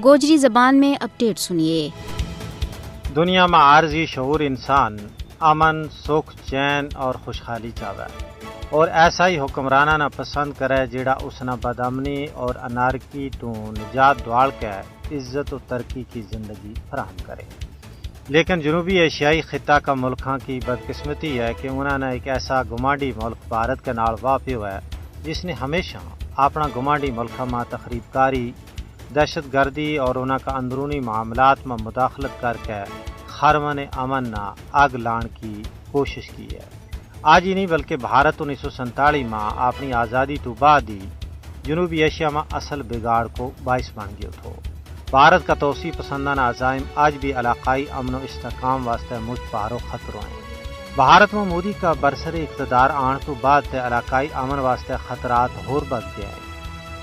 گوجری زبان میں اپڈیٹ سنیے۔ دنیا میں عارضی شعور انسان امن، سکھ، چین اور خوشحالی چاہے اور ایسا ہی حکمرانہ نہ پسند کرے جیڑا اس نہ بدامنی اور انارکی تو نجات دوال کے عزت و ترقی کی زندگی فراہم کرے۔ لیکن جنوبی ایشیائی خطہ کا ملکاں کی بدقسمتی ہے کہ انہوں نے ایک ایسا گمانڈی ملک بھارت کے نال واقع ہوا ہے جس نے ہمیشہ اپنا گمانڈی ملک میں تخریب کاری، دہشت گردی اور انہوں کا اندرونی معاملات میں مداخلت کر کے خرمن امن نہ آگ لان کی کوشش کی ہے۔ آج ہی نہیں بلکہ بھارت 1947 میں اپنی آزادی تو بعد ہی جنوبی ایشیا میں اصل بگاڑ کو باعث بن گیا تھا۔ بھارت کا توسیع پسندانہ عزائم آج بھی علاقائی امن و استحکام واسطے مجھ پارو خطروں ہیں۔ بھارت میں مودی کا برسر اقتدار آن تو بعد تے علاقائی امن واسطے خطرات اور بڑھ گئے ہیں۔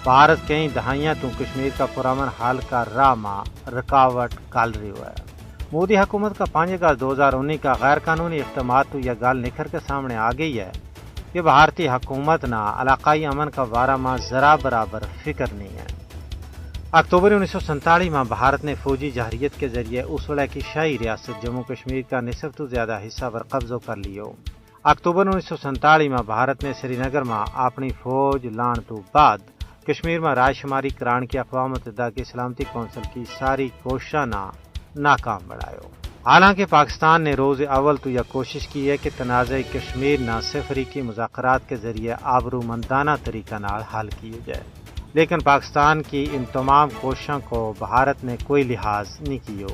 بھارت کئی دہائیاں تو کشمیر کا پرامن حل کا راہ میں رکاوٹ ڈال رہی ہوا ہے۔ مودی حکومت کا 5 اگست 2019 کا غیر قانونی اقدامات تو یہ گال نکھر کے سامنے آ گئی ہے کہ بھارتی حکومت نہ علاقائی امن کا بارہ میں ذرا برابر فکر نہیں ہے۔ اکتوبر 1947 میں بھارت نے فوجی جہریت کے ذریعے اس وقت کی شاہی ریاست جموں کشمیر کا نصف تو زیادہ حصہ پر قبضہ کر لیو۔ اکتوبر 1947 میں بھارت نے سری نگر میں اپنی فوج لان تو بعد کشمیر میں رائے شماری کران کی اقوام متحدہ کی سلامتی کونسل کی ساری کوششاں ناکام بڑھائیو۔ حالانکہ پاکستان نے روز اول تو یہ کوشش کی ہے کہ تنازع کشمیر نہ صرف افریقی مذاکرات کے ذریعے آبرومندانہ طریقہ نال حل کیے جائے، لیکن پاکستان کی ان تمام کوششوں کو بھارت نے کوئی لحاظ نہیں کیو۔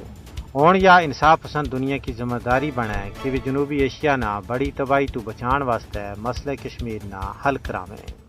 ہون یا انصاف پسند دنیا کی ذمہ داری بنائے کہ وہ جنوبی ایشیا نہ بڑی تباہی تو بچان واسطے مسئلہ کشمیر نہ حل کرامیں۔